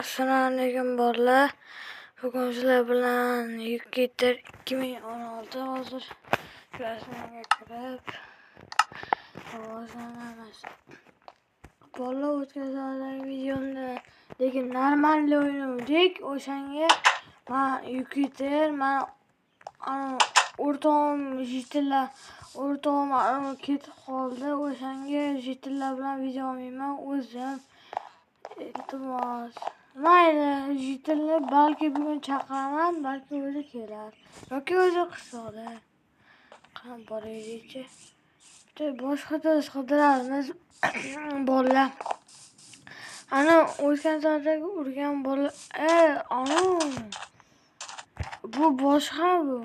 Assalomu alaykum bolalar. Bugun sizlar bilan Jupiter 2016 hozir rasmga kirib rivojlanamiz. Bolalar o'tgan safardagi videomda lekin normalniy o'ynadik. O'shanga men Jupiter, men o'rtog'im jitlar, o'rtog'im ketib qoldi. O'shanga jitlar bilan video olmayman o'zim. Iltimos. Mayli, jitni balki bugun chaqiraman, balki o'zi kelar. Yoki o'zi qisqada. Qani boraylik-chi. Bitta boshqa do'st qidiramiz. Bolalar. Ana o'tgan safardagi urgan bola. Ana. Bu boshqa bu.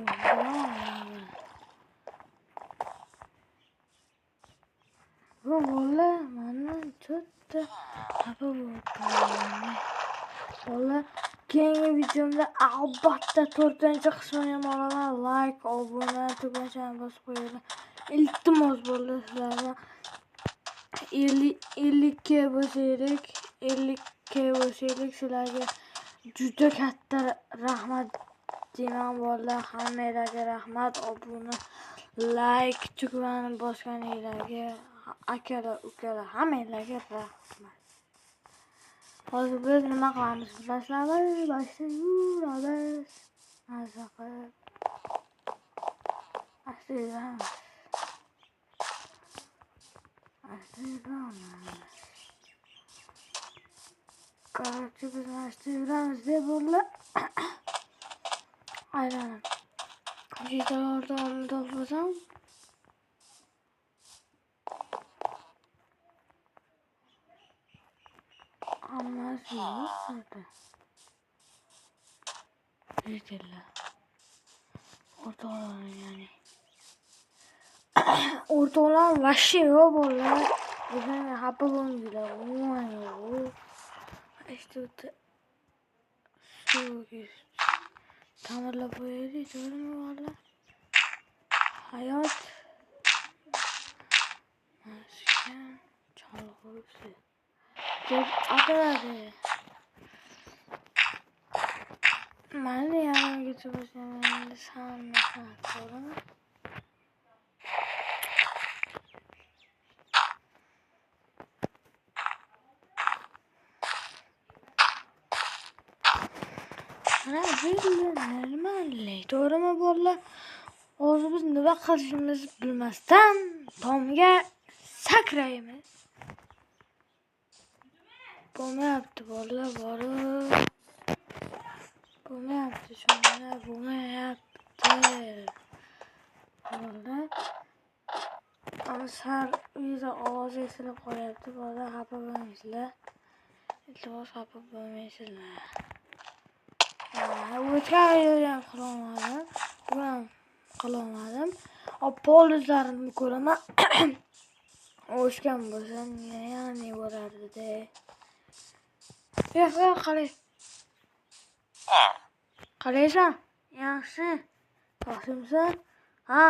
Bu bola mana to'rtta xafa bo'ldi. Bola keyingi videomda albatta 4-qismini ham olaman. Like, obuna, tugmachani bosib qo'yinglar. Iltimos bolalar sizlardan 50k bo'lsaylik sizlarga juda katta rahmat deyman bolalar. Hammanglarga rahmat. Obuna, like, tugmani bosganinglarga, akalar, ukalar, hammanglarga rahmat. Hozir biz nima qilamiz? Boshlaymiz. Mazza qilib. Asliyamiz. Qarorchi biz yuramiz deb bo'ldi. Aylanib. Jitolardan topsam. Hammasi yo'q. Jitlar. O'rtoqlar ya'ni. O'rtoqlar vashshi yo'q bolalar. Bizga xafa bo'lmanglar. Umuman yo'q. Ishda suvga ta'mirlab qo'yaylik, to'g'rimi bolalar? Hayot maskan cholg'usi deb ataladi. Mayli, yangicha boshlayman. Hamma to'g'rimi? Mana normalniy, to'g'rimi bolalar? Hozir biz nima qilishimizni bilmasdan tomga sakraymiz. Bo'lmayapti bolalar, borib. Bo'lmayapti, shunday bo'lmayapti. Bolalar. Amsar uyda ovoz eshitilib qolyapti. Bolalar xafa bo'lmaysizlar. Iltimos xafa bo'lmaysizlar. O'tgan videodan qilolmadim. Bugun qilolmadim. Polizlarimni ko'raman. O'shgan bo'lsam yana bo'lardi-da. Qarang. Qaraysan? Yaxshi. Yaxshimisan? Ha.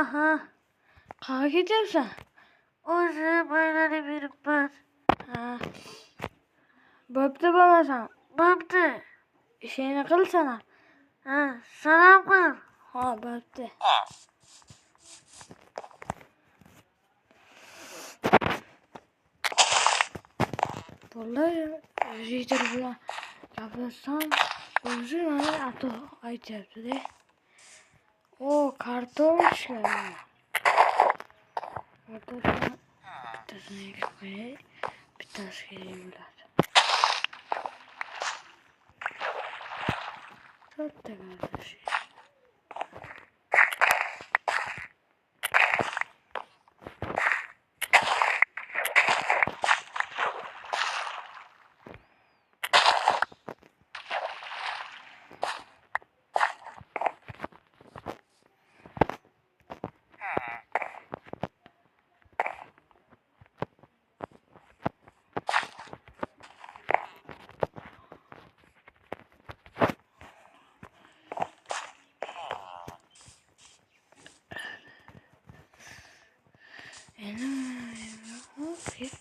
Qayerga ketyapsan? O'zi baylanib yuribman. Ha. Bo'pti bo'lmasam. Bo'pti. Ishingni qilsana. Ha, salom qil. Ha, bo'pti. Bolalar, jitr bilan gaplashsam, o'zi mana ato aytyapti-da. O, kartoshka. Bittasini qo'yay, bittasi kerak bo'ladi. To'rtta kartoshka.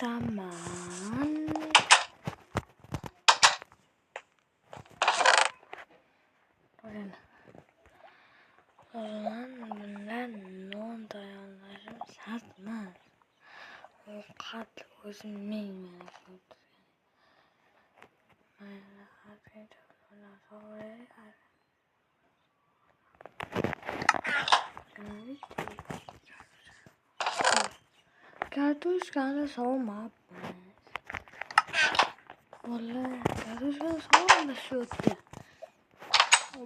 Taman ko'zim ming mana ko'rdi. Mayli, qancha bilan sog'aylik. Kartoshkani sovmayapmiz. Bolalar, kartoshkani sovmashyapti.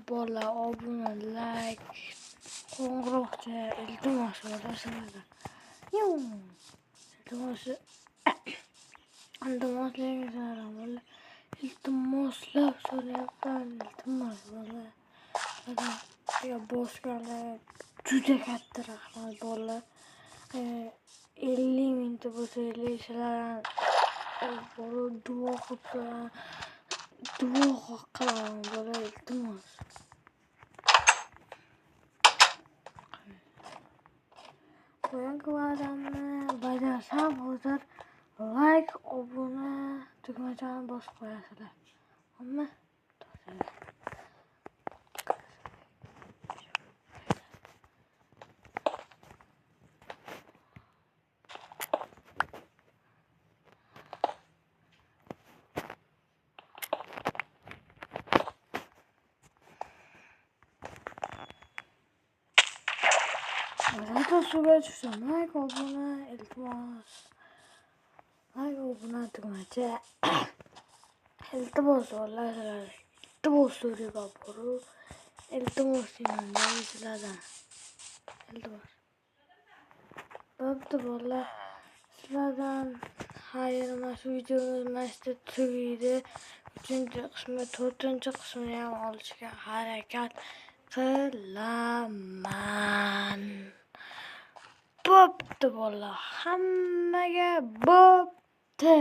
Bolalar, obuna, like, qo'ng'iroqcha, iltimos bo'lasizlar. Iltimoslaringizlar, bolalar. Iltimoslab so'rayapman, iltimos bolalar. Bosganlar juda katta rahmat bolalar. 50 mingta bo'lsa, sizlar duo qilaman bolalar, iltimos. Bugungi va'damni bajarsam, hozir like, obuna tugmachani bosib qo'yasizlar. Hamma zaten suga tushsam, like, obuna, iltimos. Like, obuna tugmacha. Iltimos bolalar, sizlar. Iltimos so'rayman bor-u. Iltimos deyman sizlardan. Iltimos. Bo'pti bolalar. Sizlardan xayr, mana shu videomiz mana shu tugaydi. 3-qismi, 4-qismini ham olishga harakat qilaman. Bo'pti bolalar, hammaga bo'pti.